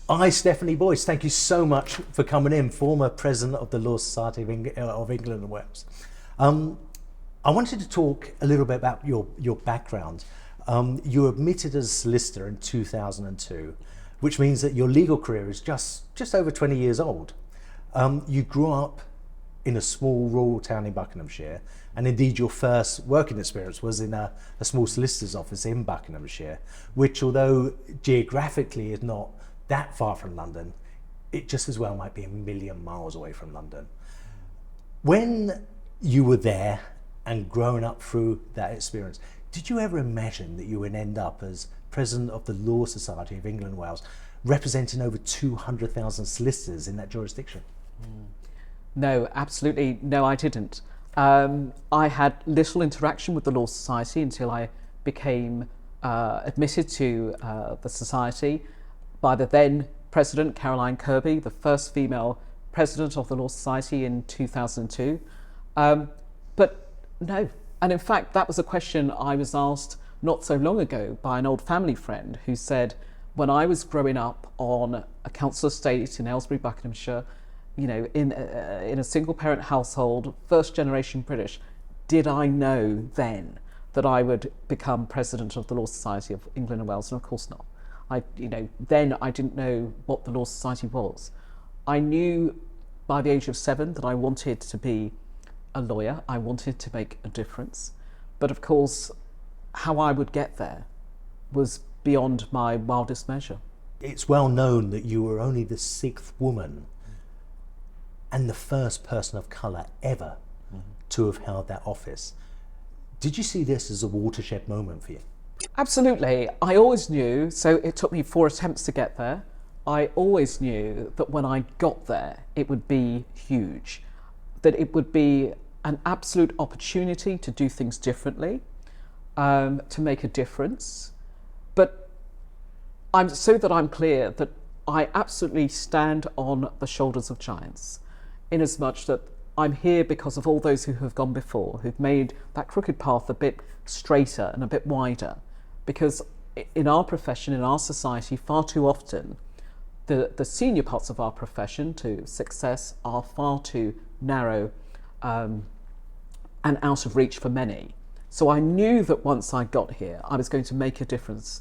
I.Stephanie Boyce, thank you so much for coming in, former president of the Law Society of England and Wales. I wanted to talk a little bit about your background. You were admitted as a solicitor in 2002, which means that your legal career is just over 20 years old. You grew up in a small rural town in Buckinghamshire, and indeed your first working experience was in a small solicitor's office in Buckinghamshire, which, although geographically is not that far from London, it just as well might be a million miles away from London. When you were there and growing up through that experience, did you ever imagine that you would end up as president of the Law Society of England and Wales, representing over 200,000 solicitors in that jurisdiction? No, absolutely no, I didn't. I had little interaction with the Law Society until I became admitted to the Society by the then President, Caroline Kirby, the first female president of the Law Society in 2002. But no, and in fact that was a question I was asked not so long ago by an old family friend who said, when I was growing up on a council estate in Aylesbury, Buckinghamshire, you know, in a single parent household, first generation British, did I know then that I would become president of the Law Society of England and Wales? And of course not. Then I didn't know what the Law Society was. I knew by the age of 7 that I wanted to be a lawyer. I wanted to make a difference. But of course, how I would get there was beyond my wildest measure. It's well known that you were only the 6th woman and the first person of colour ever to have held that office. Did you see this as a watershed moment for you? Absolutely. I always knew, so it took me 4 attempts to get there. I always knew that when I got there, it would be huge, that it would be an absolute opportunity to do things differently, to make a difference. But I'm clear that I absolutely stand on the shoulders of giants, inasmuch that I'm here because of all those who have gone before, who've made that crooked path a bit straighter and a bit wider. Because in our profession, in our society, far too often, the senior parts of our profession to success are far too narrow and out of reach for many. So I knew that once I got here, I was going to make a difference,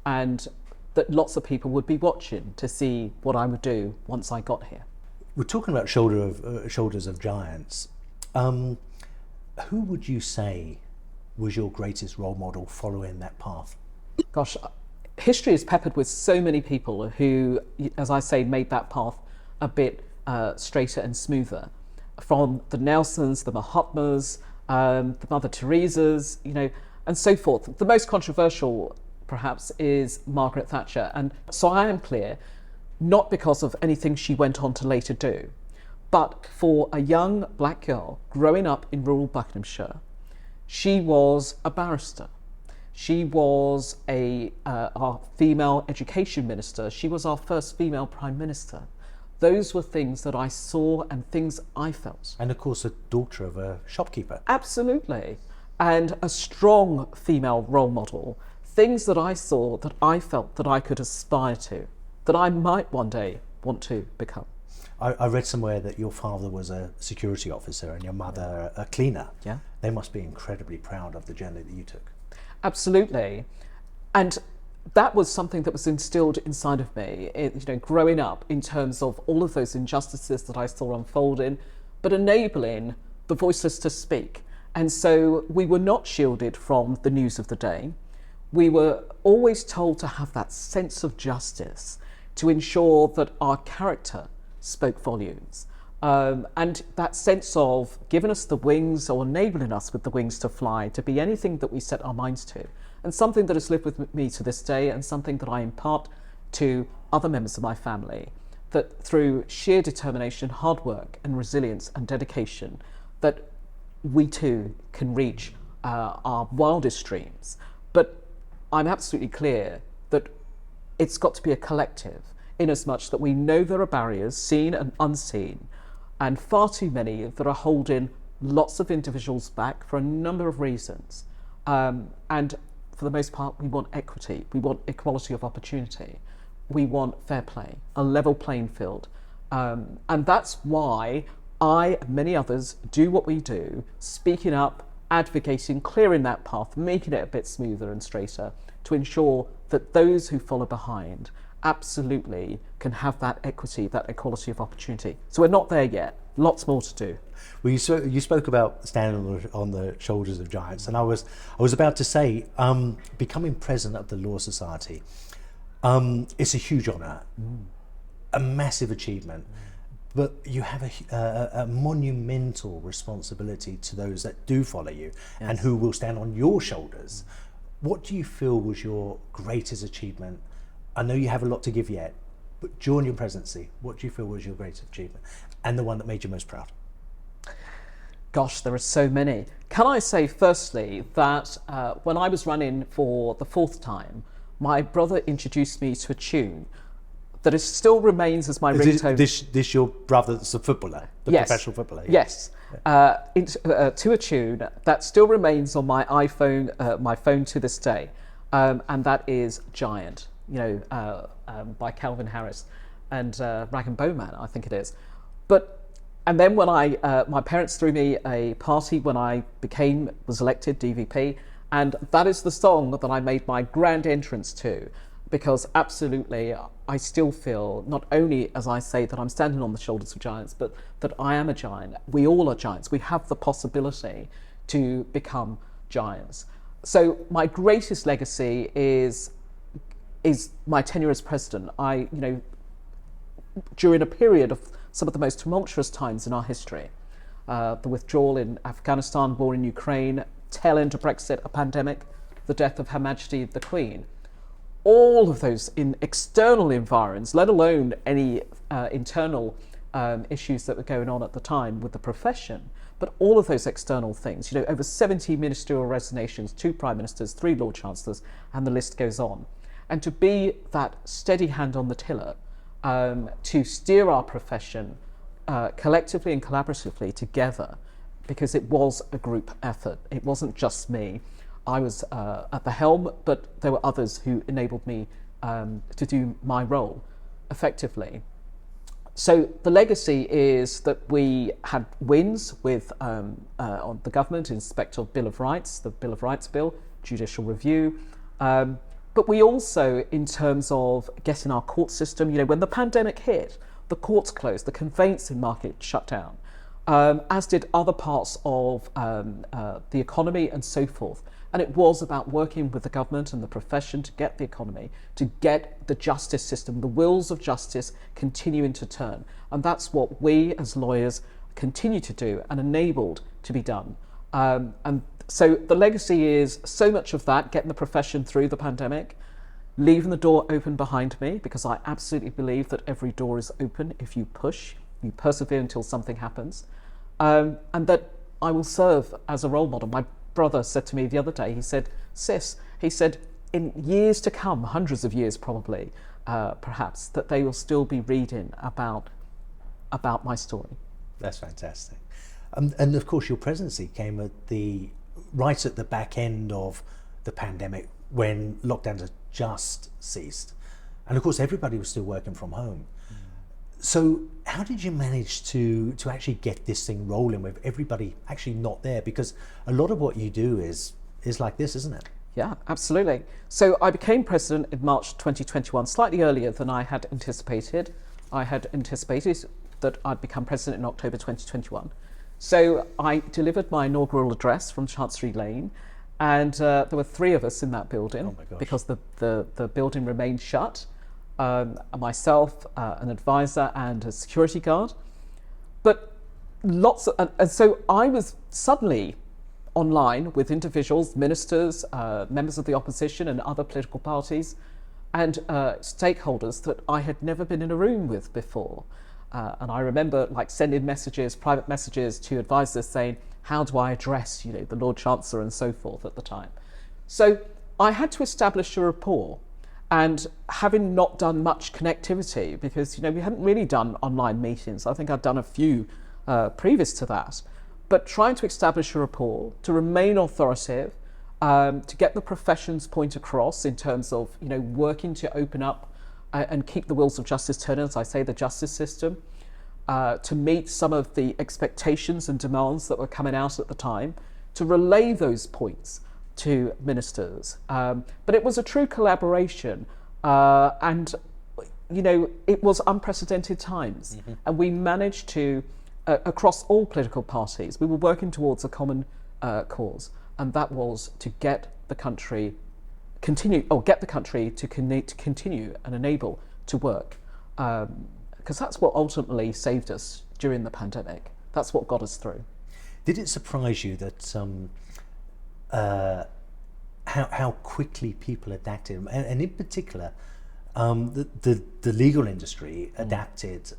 and that lots of people would be watching to see what I would do once I got here. We're talking about shoulders of giants. Who would you say was your greatest role model following that path? Gosh, history is peppered with so many people who, as I say, made that path a bit straighter and smoother. From the Nelsons, the Mahatmas, the Mother Teresas, you know, and so forth. The most controversial, perhaps, is Margaret Thatcher. And so I am clear, not because of anything she went on to later do, but for a young black girl growing up in rural Buckinghamshire, she was a barrister. She was our female education minister. She was our first female prime minister. Those were things that I saw and things I felt. And of course, a daughter of a shopkeeper. Absolutely. And a strong female role model. Things that I saw, that I felt that I could aspire to, that I might one day want to become. I read somewhere that your father was a security officer and your mother a cleaner. Yeah. They must be incredibly proud of the journey that you took. Absolutely. And that was something that was instilled inside of me, growing up, in terms of all of those injustices that I saw unfolding, but enabling the voiceless to speak. And so we were not shielded from the news of the day. We were always told to have that sense of justice, to ensure that our character spoke volumes. And that sense of giving us the wings, or enabling us with the wings to fly, to be anything that we set our minds to. And something that has lived with me to this day, and something that I impart to other members of my family, that through sheer determination, hard work and resilience and dedication, that we too can reach our wildest dreams. But I'm absolutely clear that it's got to be a collective, inasmuch that we know there are barriers, seen and unseen, and far too many that are holding lots of individuals back for a number of reasons. And for the most part, we want equity, we want equality of opportunity. we want fair play, a level playing field. And that's why I and many others do what we do, speaking up, advocating, clearing that path, making it a bit smoother and straighter to ensure that those who follow behind absolutely can have that equity, that equality of opportunity. So we're not there yet, lots more to do. Well, you spoke about standing on the shoulders of giants, and I was about to say, becoming president of the Law Society, it's a huge honour, a massive achievement, but you have a monumental responsibility to those that do follow you and who will stand on your shoulders. What do you feel was your greatest achievement? I know you have a lot to give yet, but during your presidency, what do you feel was your greatest achievement and the one that made you most proud? Gosh, there are so many. Can I say firstly that when I was running for the 4th time, my brother introduced me to a tune that still remains as my ringtone. This your brother that's a footballer, the professional footballer? Yes. To a tune that still remains on my iPhone, my phone to this day, and that is Giant, by Calvin Harris and Rag and Bowman, I think it is. And then when my parents threw me a party when I was elected DVP, and that is the song that I made my grand entrance to, because absolutely I still feel, not only as I say that I'm standing on the shoulders of giants, but that I am a giant. We all are giants. We have the possibility to become giants. So my greatest legacy is my tenure as president. During a period of some of the most tumultuous times in our history, the withdrawal in Afghanistan, war in Ukraine, tail end of Brexit, a pandemic, the death of Her Majesty the Queen, all of those in external environs, let alone any internal issues that were going on at the time with the profession, but all of those external things, over 70 ministerial resignations, 2 prime ministers, 3 Lord Chancellors, and the list goes on. And to be that steady hand on the tiller, to steer our profession collectively and collaboratively together, because it was a group effort. It wasn't just me. I was at the helm, but there were others who enabled me to do my role effectively. So the legacy is that we had wins with on the government in respect of Bill of Rights, the Bill of Rights Bill, judicial review, but we also, in terms of getting our court system, when the pandemic hit, the courts closed, the conveyancing market shut down, as did other parts of the economy and so forth. And it was about working with the government and the profession to get the economy, to get the justice system, the wheels of justice continuing to turn. And that's what we as lawyers continue to do and enabled to be done. And so the legacy is so much of that, getting the profession through the pandemic, leaving the door open behind me, because I absolutely believe that every door is open if you push, you persevere until something happens, and that I will serve as a role model. My brother said to me the other day, he said, "Sis," he said, "in years to come, hundreds of years probably, perhaps, that they will still be reading about my story." That's fantastic. And of course, your presidency came right at the back end of the pandemic, when lockdowns had just ceased. And of course, everybody was still working from home. So how did you manage to actually get this thing rolling with everybody actually not there? Because a lot of what you do is like this, isn't it? Yeah, absolutely. So I became president in March 2021, slightly earlier than I had anticipated. I had anticipated that I'd become president in October 2021. So I delivered my inaugural address from Chancery Lane, and there were 3 of us in that building because the building remained shut. Myself, an advisor, and a security guard. But and so I was suddenly online with individuals, ministers, members of the opposition and other political parties, and stakeholders that I had never been in a room with before. And I remember sending messages, private messages to advisors saying, how do I address, the Lord Chancellor and so forth at the time. So I had to establish a rapport. And having not done much connectivity, because we hadn't really done online meetings. I think I'd done a few previous to that. But trying to establish a rapport, to remain authoritative, to get the profession's point across in terms of working to open up and keep the wheels of justice turning, as I say, the justice system, to meet some of the expectations and demands that were coming out at the time, to relay those points to ministers. But it was a true collaboration, and it was unprecedented times, and we managed to, across all political parties, we were working towards a common cause, and that was to get the country to continue and enable to work, because that's what ultimately saved us during the pandemic. That's what got us through. Did it surprise you that how quickly people adapted, and in particular, the legal industry adapted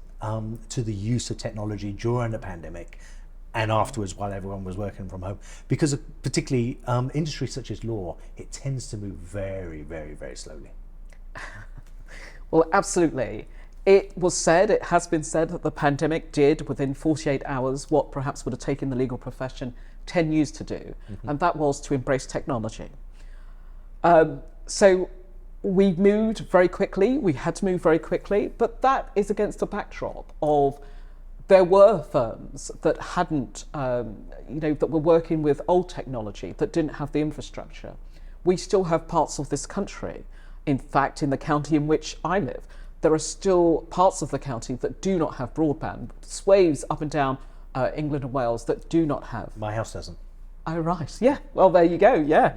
to the use of technology during the pandemic and afterwards while everyone was working from home? Because particularly industries such as law, it tends to move very, very, very slowly. Well, absolutely. It has been said that the pandemic did within 48 hours what perhaps would have taken the legal profession 10 years to do, and that was to embrace technology. So we moved very quickly, we had to move very quickly, but that is against the backdrop of there were firms that hadn't, that were working with old technology, that didn't have the infrastructure. We still have parts of this country, in fact, in the county in which I live, there are still parts of the county that do not have broadband, swathes up and down England and Wales that do not have. My house doesn't. Oh, right. Yeah. Well, there you go. Yeah.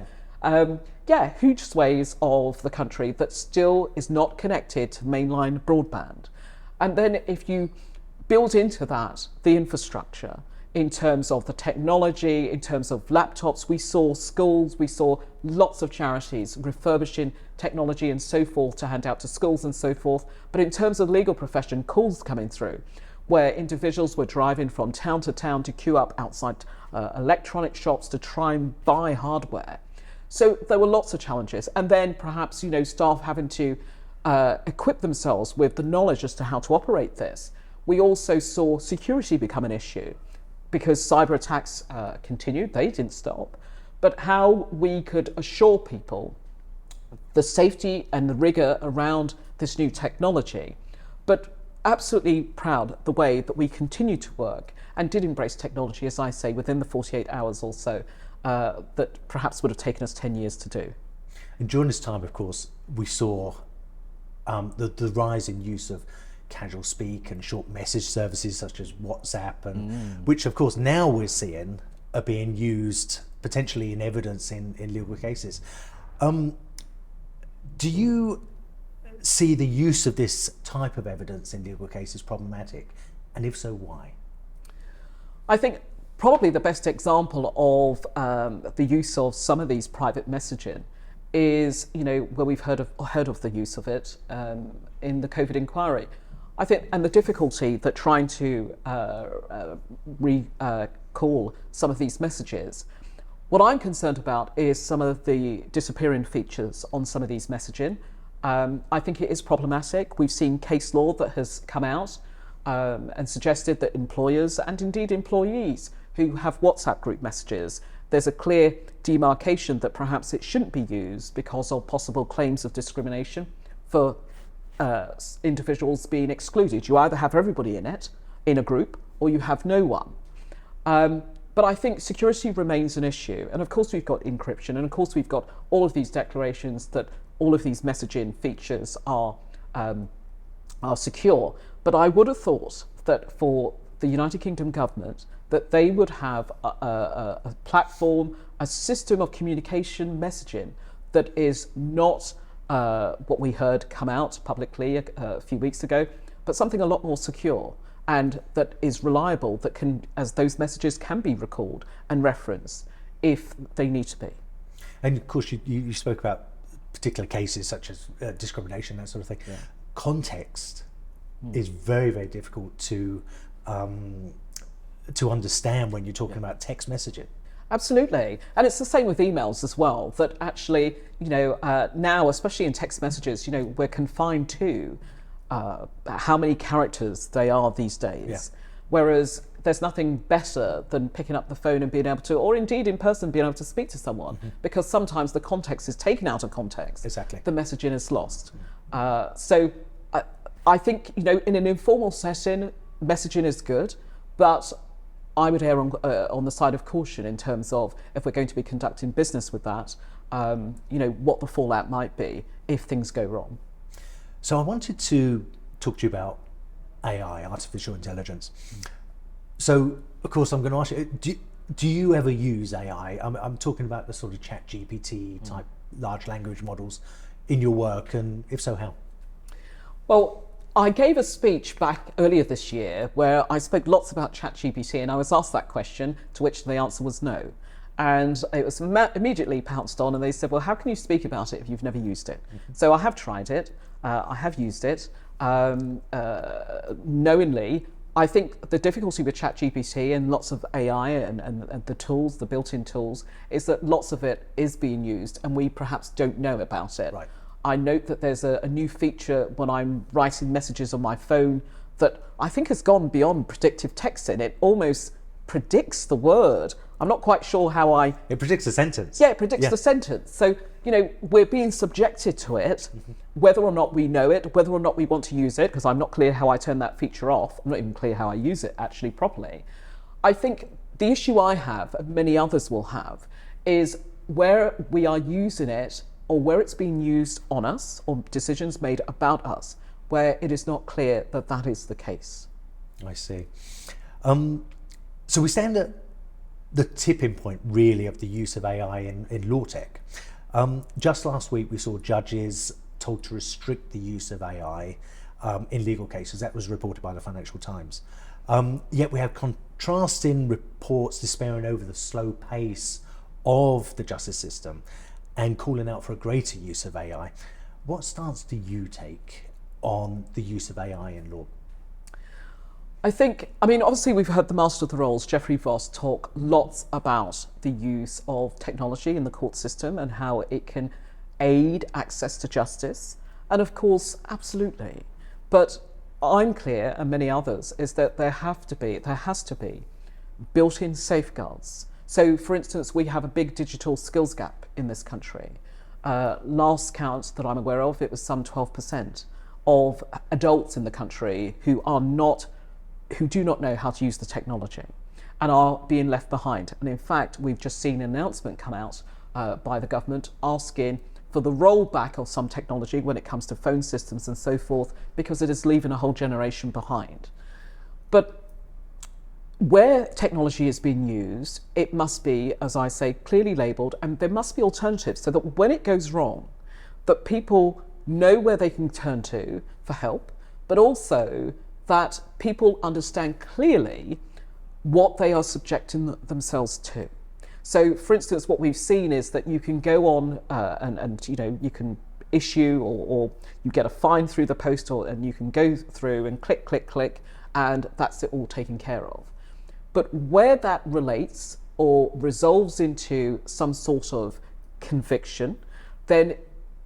Huge swathes of the country that still is not connected to mainline broadband. And then if you build into that the infrastructure in terms of the technology, in terms of laptops, we saw schools, we saw lots of charities refurbishing technology and so forth to hand out to schools and so forth. But in terms of the legal profession, calls coming through where individuals were driving from town to queue up outside electronic shops to try and buy hardware. So there were lots of challenges. And then perhaps, staff having to equip themselves with the knowledge as to how to operate this. We also saw security become an issue because cyber attacks continued, they didn't stop. But how we could assure people the safety and the rigor around this new technology, but absolutely proud the way that we continued to work and did embrace technology, as I say, within the 48 hours or so that perhaps would have taken us 10 years to do. And during this time, of course, we saw the rise in use of casual speak and short message services such as WhatsApp, and which of course now we're seeing are being used potentially in evidence in legal cases. Do you see the use of this type of evidence in legal cases problematic? And if so, why? I think probably the best example of the use of some of these private messaging is, where we've heard of the use of it in the COVID inquiry. I think, and the difficulty that trying to recall some of these messages. What I'm concerned about is some of the disappearing features on some of these messaging. I think it is problematic. We've seen case law that has come out and suggested that employers and indeed employees who have WhatsApp group messages, there's a clear demarcation that perhaps it shouldn't be used because of possible claims of discrimination for individuals being excluded. You either have everybody in it, in a group, or you have no one. But I think security remains an issue. And of course we've got encryption, and of course we've got all of these declarations that all of these messaging features are secure. But I would have thought that for the United Kingdom government, that they would have a platform, a system of communication messaging that is not what we heard come out publicly a few weeks ago, but something a lot more secure and that is reliable, that can, as those messages can be recalled and referenced if they need to be. And of course you spoke about particular cases such as discrimination, that sort of thing. Yeah. Context is very, very difficult to understand when you're talking about text messaging. Absolutely. And it's the same with emails as well, that actually, now, especially in text messages, we're confined to how many characters they are these days. Yeah. Whereas there's nothing better than picking up the phone and being able to, or indeed in person, being able to speak to someone, because sometimes the context is taken out of context. Exactly. The messaging is lost. So I think, in an informal setting, messaging is good, but I would err on the side of caution in terms of if we're going to be conducting business with that, what the fallout might be if things go wrong. So I wanted to talk to you about AI, artificial intelligence. So, of course, I'm going to ask you, do you ever use AI? I'm talking about the sort of chat GPT type large language models in your work, and if so, how? Well, I gave a speech back earlier this year where I spoke lots about ChatGPT, and I was asked that question, to which the answer was no. And it was immediately pounced on, and they said, well, how can you speak about it if you've never used it? So I have tried it, I have used it knowingly. I think the difficulty with ChatGPT and lots of AI and the tools, the built-in tools, is that lots of it is being used and we perhaps don't know about it. Right. I note that there's a new feature when I'm writing messages on my phone that I think has gone beyond predictive texting. It almost predicts the word. I'm not quite sure how It predicts a sentence. Yeah, it predicts the sentence. So, we're being subjected to it, whether or not we know it, whether or not we want to use it, because I'm not clear how I turn that feature off. I'm not even clear how I use it actually properly. I think the issue I have, and many others will have, is where we are using it or where it's being used on us or decisions made about us, where it is not clear that that is the case. I see. So we stand at the tipping point, really, of the use of AI in law tech. Just last week, we saw judges told to restrict the use of AI in legal cases. That was reported by the Financial Times. Yet we have contrasting reports despairing over the slow pace of the justice system and calling out for a greater use of AI. What stance do you take on the use of AI in law? Obviously we've heard the Master of the Rolls, Geoffrey Voss, talk lots about the use of technology in the court system and how it can aid access to justice. And of course, absolutely. But I'm clear, and many others, is that there has to be built-in safeguards. So, for instance, we have a big digital skills gap in this country. Last count that I'm aware of, it was some 12% of adults in the country who do not know how to use the technology and are being left behind. And in fact, we've just seen an announcement come out by the government asking for the rollback of some technology when it comes to phone systems and so forth, because it is leaving a whole generation behind. But where technology is being used, it must be, as I say, clearly labelled, and there must be alternatives so that when it goes wrong, that people know where they can turn to for help, but also that people understand clearly what they are subjecting themselves to. So, for instance, what we've seen is that you can go on and you can issue or you get a fine through the post, and you can go through and click, and that's it all taken care of. But where that relates or resolves into some sort of conviction, then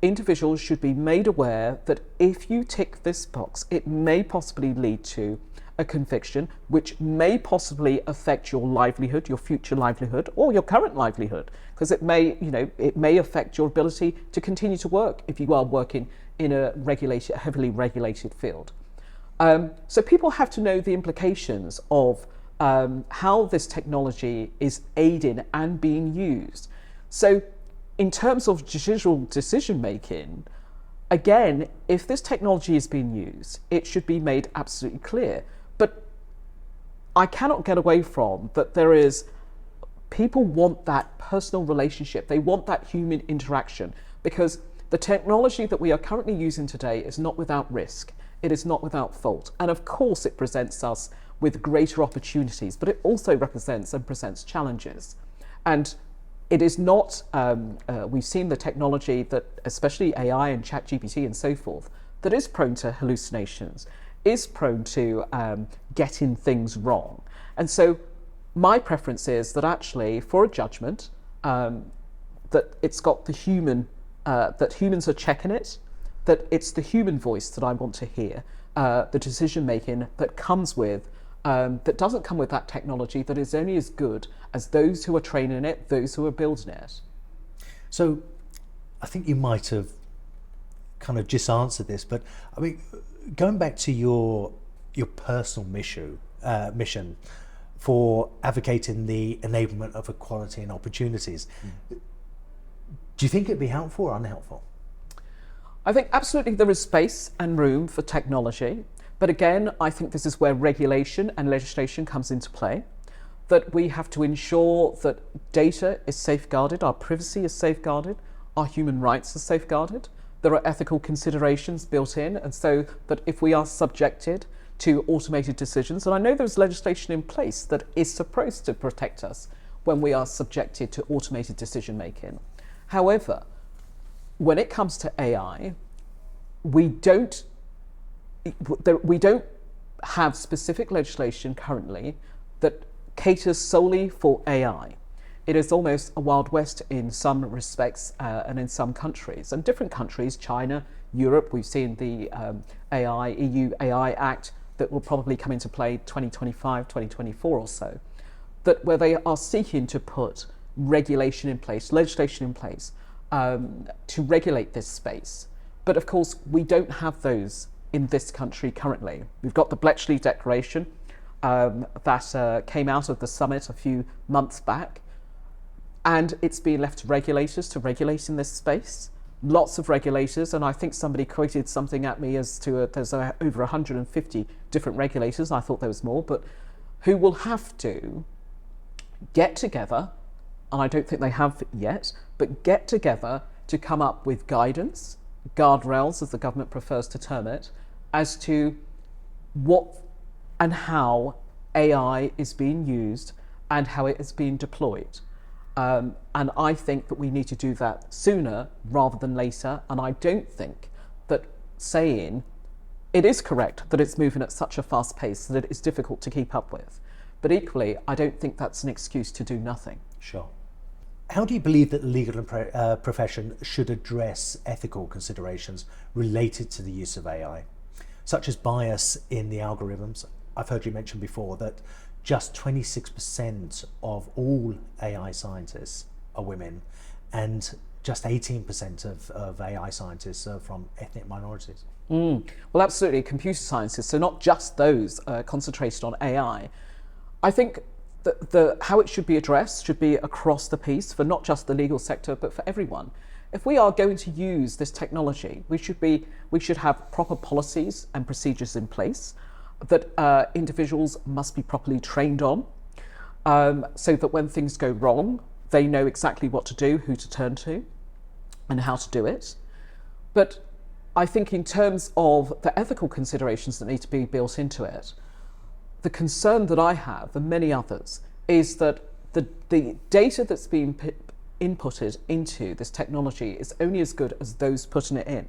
individuals should be made aware that if you tick this box, it may possibly lead to a conviction, which may possibly affect your livelihood, your future livelihood, or your current livelihood, because it may affect your ability to continue to work if you are working in a heavily regulated field. So people have to know the implications of how this technology is aiding and being used. So in terms of judicial decision making, again, if this technology is being used, it should be made absolutely clear. But I cannot get away from that people want that personal relationship. They want that human interaction, because the technology that we are currently using today is not without risk. It is not without fault. And of course it presents us with greater opportunities, but it also presents challenges. And it is not, we've seen the technology that, especially AI and ChatGPT and so forth, that is prone to hallucinations, is prone to getting things wrong. And so my preference is that actually for a judgment, that it's got the human, that humans are checking it, that it's the human voice that I want to hear, the decision making that comes with, that doesn't come with that technology, that is only as good as those who are training it, those who are building it. So I think you might have kind of just answered this, but I mean, going back to your personal mission for advocating the enablement of equality and opportunities, do you think it'd be helpful or unhelpful? I think absolutely there is space and room for technology. But again, I think this is where regulation and legislation comes into play, that we have to ensure that data is safeguarded, our privacy is safeguarded, our human rights are safeguarded. There are ethical considerations built in, and so that if we are subjected to automated decisions, and I know there's legislation in place that is supposed to protect us when we are subjected to automated decision making. However, when it comes to AI, we don't have specific legislation currently that caters solely for AI. It is almost a Wild West in some respects and in some countries. And different countries, China, Europe, we've seen the EU AI Act that will probably come into play 2025, 2024 or so, that where they are seeking to put regulation in place, legislation in place to regulate this space. But of course, we don't have those in this country currently. We've got the Bletchley Declaration that came out of the summit a few months back, and it's been left to regulators to regulate in this space. Lots of regulators, and I think somebody quoted something at me as to there's over 150 different regulators. I thought there was more, but who will have to get together, and I don't think they have yet, but get together to come up with guidance, guardrails as the government prefers to term it, as to what and how AI is being used and how it is being deployed. And I think that we need to do that sooner rather than later. And I don't think that saying it is correct that it's moving at such a fast pace that it is difficult to keep up with. But equally, I don't think that's an excuse to do nothing. Sure. How do you believe that the legal profession should address ethical considerations related to the use of AI, such as bias in the algorithms? I've heard you mention before that just 26% of all AI scientists are women, and just 18% of AI scientists are from ethnic minorities. Well, absolutely, computer sciences, so not just those concentrated on AI. I think that how it should be addressed should be across the piece for not just the legal sector, but for everyone. If we are going to use this technology, we should have proper policies and procedures in place that individuals must be properly trained on, so that when things go wrong, they know exactly what to do, who to turn to, and how to do it. But I think in terms of the ethical considerations that need to be built into it, the concern that I have, and many others, is that the data that's being inputted into this technology is only as good as those putting it in.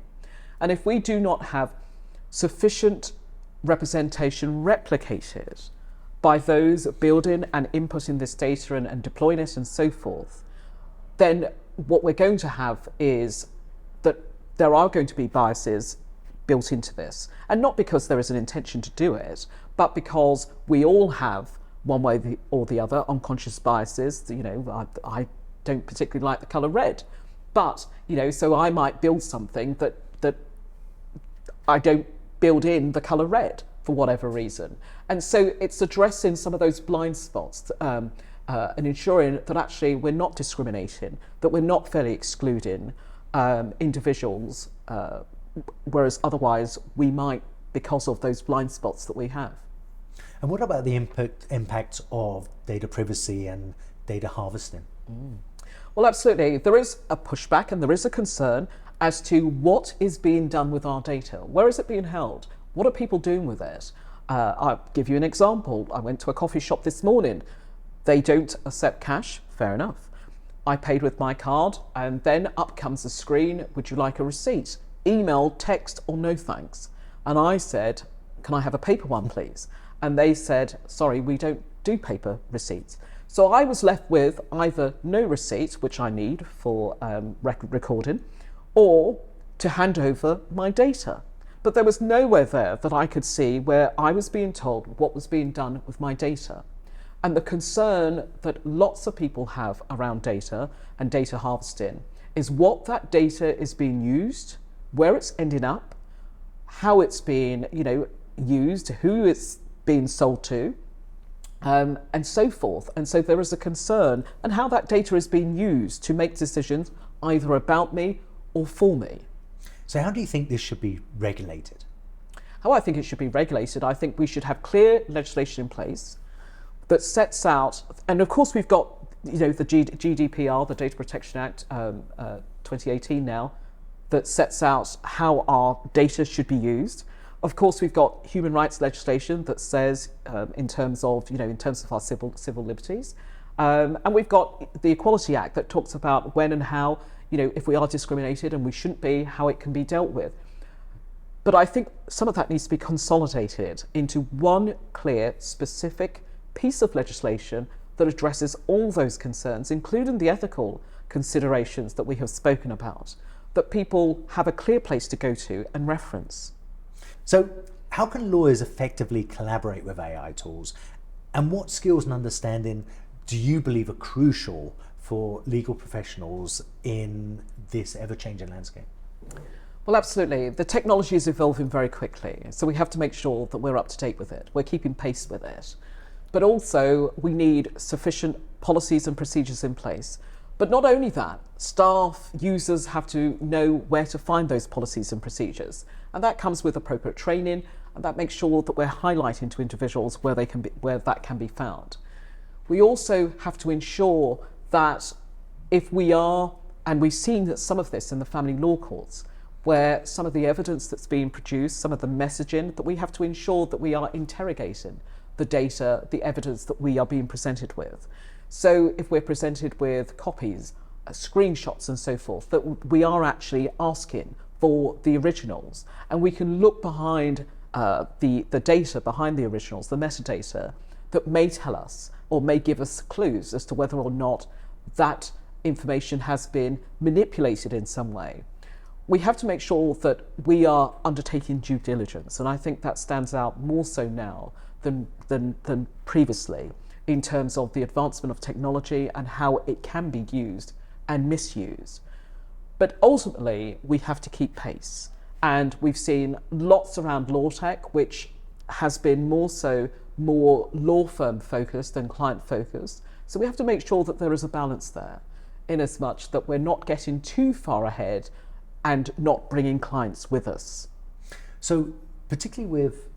And if we do not have sufficient representation replicated by those building and inputting this data and deploying it and so forth, then what we're going to have is that there are going to be biases built into this. And not because there is an intention to do it, but because we all have, one way or the other, unconscious biases. You know, I don't particularly like the colour red, but, you know, so I might build something that I don't build in the colour red for whatever reason. And so it's addressing some of those blind spots and ensuring that actually we're not discriminating, that we're not fairly excluding individuals, whereas otherwise we might, because of those blind spots that we have. And what about the impact of data privacy and data harvesting? Well, absolutely. There is a pushback and there is a concern as to what is being done with our data. Where is it being held? What are people doing with it? I'll give you an example. I went to a coffee shop this morning. They don't accept cash, fair enough. I paid with my card, and then up comes the screen, would you like a receipt? Email, text, or no thanks. And I said, can I have a paper one, please? And they said, sorry, we don't do paper receipts. So I was left with either no receipt, which I need for recording, or to hand over my data. But there was nowhere there that I could see where I was being told what was being done with my data. And the concern that lots of people have around data and data harvesting is what that data is being used where it's ending up, how it's being, used, who it's being sold to, and so forth. And so there is a concern and how that data is being used to make decisions either about me or for me. So how do you think this should be regulated? How I think it should be regulated, I think we should have clear legislation in place that sets out, and of course we've got the GDPR, the Data Protection Act 2018 now, that sets out how our data should be used. Of course, we've got human rights legislation that says, in terms of our civil liberties, and we've got the Equality Act that talks about when and how, if we are discriminated and we shouldn't be, how it can be dealt with. But I think some of that needs to be consolidated into one clear, specific piece of legislation that addresses all those concerns, including the ethical considerations that we have spoken about, that people have a clear place to go to and reference. So how can lawyers effectively collaborate with AI tools? And what skills and understanding do you believe are crucial for legal professionals in this ever-changing landscape? Well, absolutely. The technology is evolving very quickly, so we have to make sure that we're up to date with it. We're keeping pace with it. But also, we need sufficient policies and procedures in place. But not only that, staff, users have to know where to find those policies and procedures. And that comes with appropriate training, and that makes sure that we're highlighting to individuals where that can be found. We also have to ensure that if we are, and we've seen that some of this in the family law courts, where some of the evidence that's being produced, some of the messaging, that we have to ensure that we are interrogating the data, the evidence that we are being presented with. So if we're presented with copies, screenshots and so forth, that we are actually asking for the originals, and we can look behind the data behind the originals, the metadata, that may tell us or may give us clues as to whether or not that information has been manipulated in some way. We have to make sure that we are undertaking due diligence, and I think that stands out more so now than previously in terms of the advancement of technology and how it can be used and misused. But ultimately, we have to keep pace, and we've seen lots around law tech, which has been more law firm focused than client focused. So we have to make sure that there is a balance there, in as much that we're not getting too far ahead and not bringing clients with us. So particularly with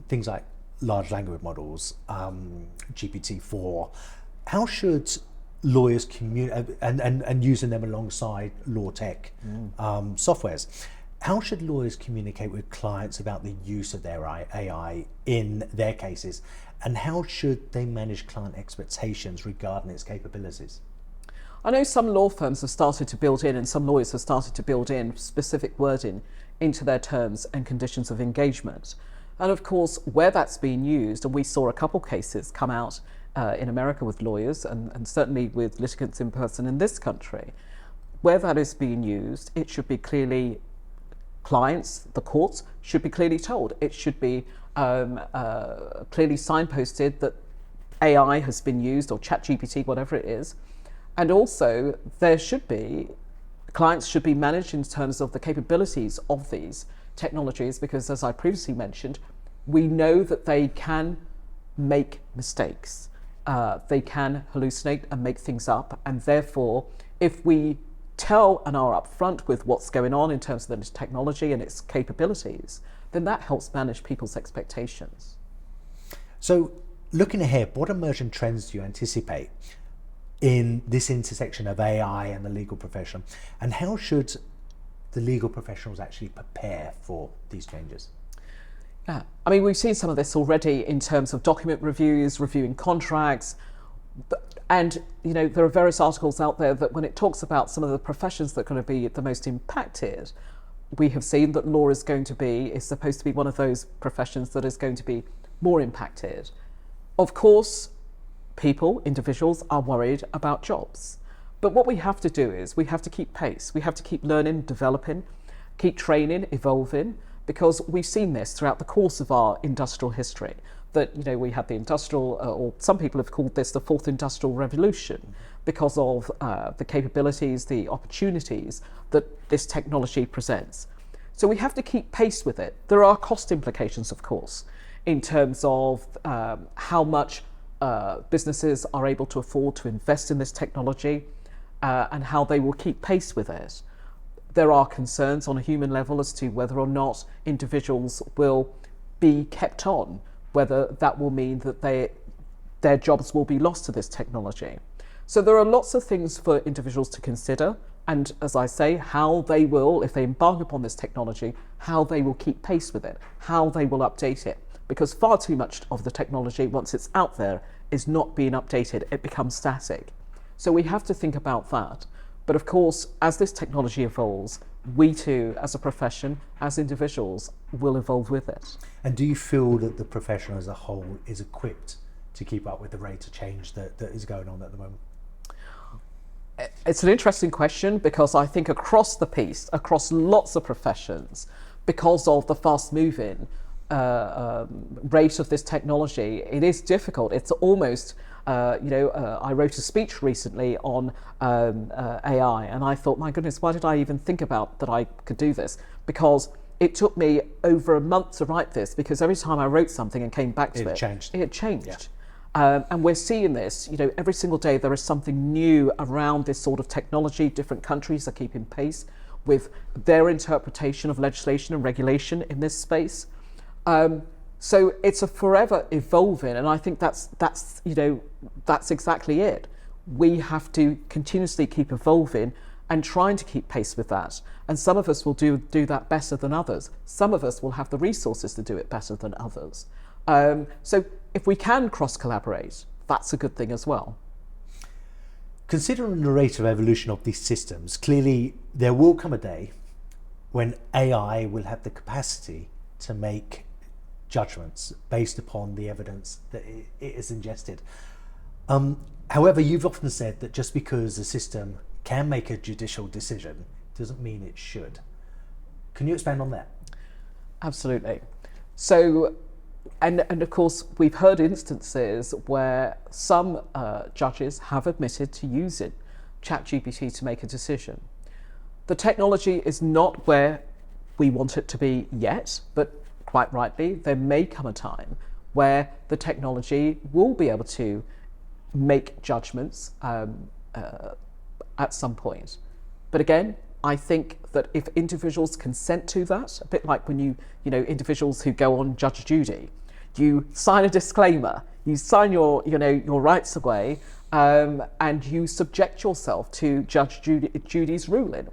things like large language models, GPT-4, how should lawyers communicate, and using them alongside law tech softwares, how should lawyers communicate with clients about the use of their AI in their cases, and how should they manage client expectations regarding its capabilities? I know some law firms have started to build in, and some lawyers have started to build in specific wording into their terms and conditions of engagement. And of course, where that's being used, and we saw a couple cases come out in America with lawyers and certainly with litigants in person in this country, where that is being used, it should be clearly, clients, the courts, should be clearly told. It should be clearly signposted that AI has been used, or ChatGPT, whatever it is. And also, clients should be managed in terms of the capabilities of these technologies, because as I previously mentioned, we know that they can make mistakes. They can hallucinate and make things up. And therefore, if we tell and are upfront with what's going on in terms of the technology and its capabilities, then that helps manage people's expectations. So looking ahead, what emerging trends do you anticipate in this intersection of AI and the legal profession, and how should the legal professionals actually prepare for these changes? Yeah, I mean, we've seen some of this already in terms of document reviews, reviewing contracts, and there are various articles out there that when it talks about some of the professions that are going to be the most impacted, we have seen that law is supposed to be one of those professions that is going to be more impacted. Of course, individuals are worried about jobs. But what we have to do is we have to keep pace. We have to keep learning, developing, keep training, evolving, because we've seen this throughout the course of our industrial history, that we had the industrial, or some people have called this the fourth industrial revolution, because of the capabilities, the opportunities that this technology presents. So we have to keep pace with it. There are cost implications, of course, in terms of how much businesses are able to afford to invest in this technology and how they will keep pace with it. There are concerns on a human level as to whether or not individuals will be kept on, whether that will mean that their jobs will be lost to this technology. So there are lots of things for individuals to consider, and as I say, how they will, if they embark upon this technology, how they will keep pace with it, how they will update it, because far too much of the technology, once it's out there, is not being updated. It becomes static. So we have to think about that. But of course, as this technology evolves, we too, as a profession, as individuals, will evolve with it. And do you feel that the profession as a whole is equipped to keep up with the rate of change that is going on at the moment? It's an interesting question, because I think across the piece, across lots of professions, because of the fast-moving rate of this technology, it is difficult. It's almost, I wrote a speech recently on AI, and I thought, my goodness, why did I even think about that I could do this? Because it took me over a month to write this, because every time I wrote something and came back to it, it had changed. Yeah. And we're seeing this, every single day there is something new around this sort of technology. Different countries are keeping pace with their interpretation of legislation and regulation in this space. So it's a forever evolving, and I think that's exactly it. We have to continuously keep evolving and trying to keep pace with that. And some of us will do that better than others. Some of us will have the resources to do it better than others. So if we can cross-collaborate, that's a good thing as well. Considering the rate of evolution of these systems, clearly there will come a day when AI will have the capacity to make judgments based upon the evidence that it is ingested. However, you've often said that just because a system can make a judicial decision doesn't mean it should. Can you expand on that? Absolutely. So, and of course, we've heard instances where some judges have admitted to using ChatGPT to make a decision. The technology is not where we want it to be yet, but quite rightly, there may come a time where the technology will be able to make judgments at some point. But again, I think that if individuals consent to that, a bit like when individuals who go on Judge Judy, you sign a disclaimer, you sign your rights away, and you subject yourself to Judge Judy's ruling.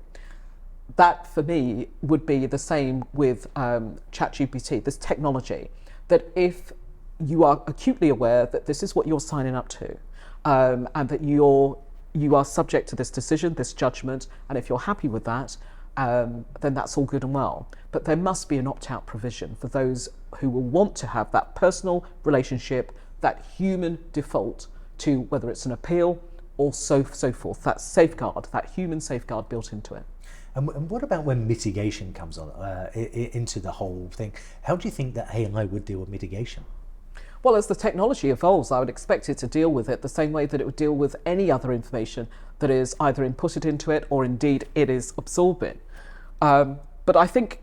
That, for me, would be the same with ChatGPT, this technology, that if you are acutely aware that this is what you're signing up to, and that you are subject to this decision, this judgment, and if you're happy with that, then that's all good and well. But there must be an opt-out provision for those who will want to have that personal relationship, that human default to whether it's an appeal or so forth, that safeguard, that human safeguard built into it. And what about when mitigation comes on into the whole thing? How do you think that AI would deal with mitigation? Well, as the technology evolves, I would expect it to deal with it the same way that it would deal with any other information that is either inputted into it or indeed it is absorbing. But I think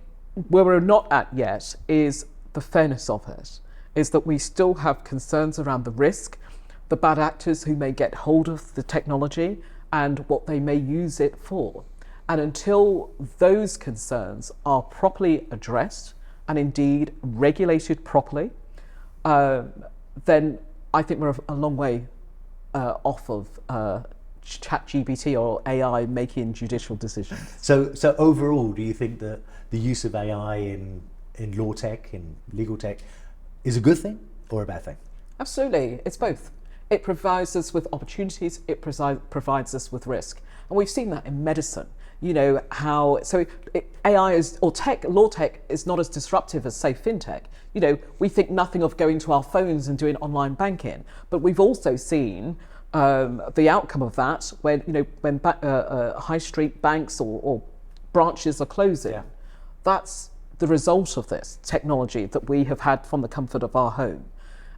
where we're not at yet is the fairness of it, is that we still have concerns around the risk, the bad actors who may get hold of the technology and what they may use it for. And until those concerns are properly addressed and indeed regulated properly, then I think we're a long way off of ChatGPT or AI making judicial decisions. So overall, do you think that the use of AI in law tech, in legal tech, is a good thing or a bad thing? Absolutely, it's both. It provides us with opportunities, it provides us with risk. And we've seen that in medicine. AI is, or tech, law tech is not as disruptive as, say, fintech. We think nothing of going to our phones and doing online banking, but we've also seen the outcome of that when high street banks or branches are closing. Yeah. That's the result of this technology that we have had from the comfort of our home.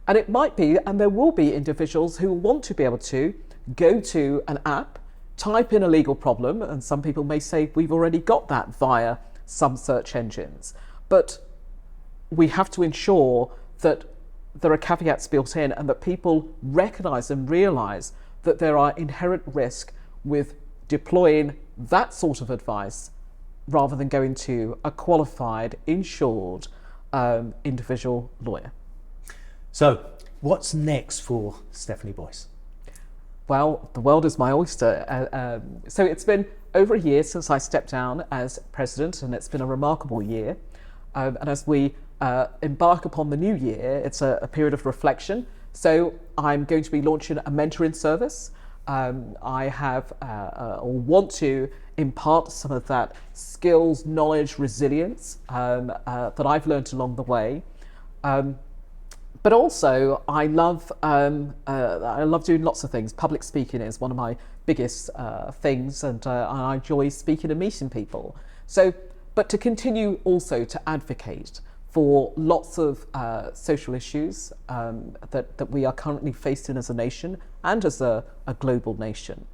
And it might be, and there will be individuals who want to be able to go to an app, type in a legal problem, and some people may say we've already got that via some search engines. But we have to ensure that there are caveats built in and that people recognise and realise that there are inherent risks with deploying that sort of advice rather than going to a qualified, insured individual lawyer. So, what's next for Stephanie Boyce? Well, the world is my oyster. So it's been over a year since I stepped down as president, and it's been a remarkable year. And as we embark upon the new year, it's a period of reflection. So I'm going to be launching a mentoring service. I have or want to impart some of that skills, knowledge, resilience that I've learned along the way. But also, I love doing lots of things. Public speaking is one of my biggest things, and I enjoy speaking and meeting people. So, but to continue also to advocate for lots of social issues that we are currently facing as a nation and as a global nation.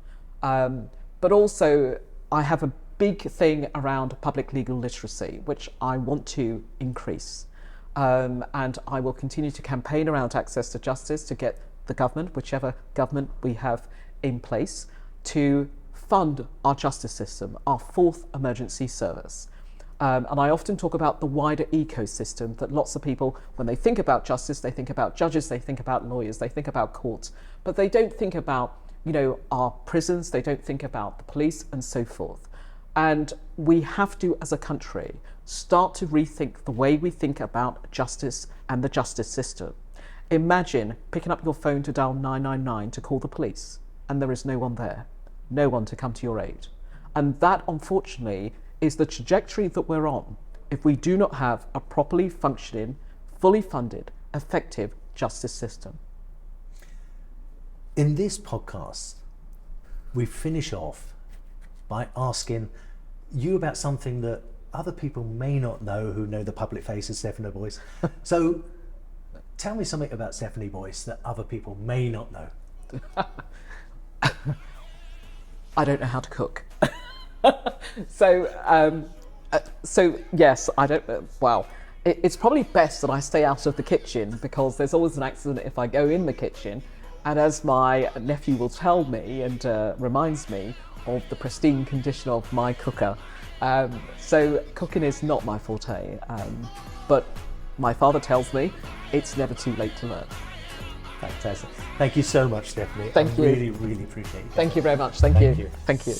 But also, I have a big thing around public legal literacy, which I want to increase. And I will continue to campaign around access to justice to get the government, whichever government we have in place, to fund our justice system, our fourth emergency service. And I often talk about the wider ecosystem that lots of people, when they think about justice, they think about judges, they think about lawyers, they think about courts, but they don't think about, our prisons, they don't think about the police and so forth. And we have to, as a country, start to rethink the way we think about justice and the justice system. Imagine picking up your phone to dial 999 to call the police, and there is no one there, no one to come to your aid. And that, unfortunately, is the trajectory that we're on if we do not have a properly functioning, fully funded, effective justice system. In this podcast, we finish off by asking you about something that other people may not know who know the public face of Stephanie Boyce. So tell me something about Stephanie Boyce that other people may not know. I don't know how to cook. So yes, I don't, wow. It's probably best that I stay out of the kitchen because there's always an accident if I go in the kitchen. And as my nephew will tell me and reminds me of the pristine condition of my cooker. So cooking is not my forte, but my father tells me it's never too late to learn. Fantastic. Thank you so much, Stephanie. Thank you. Really, really appreciate it. Thank you very much. Thank you. you. Thank you.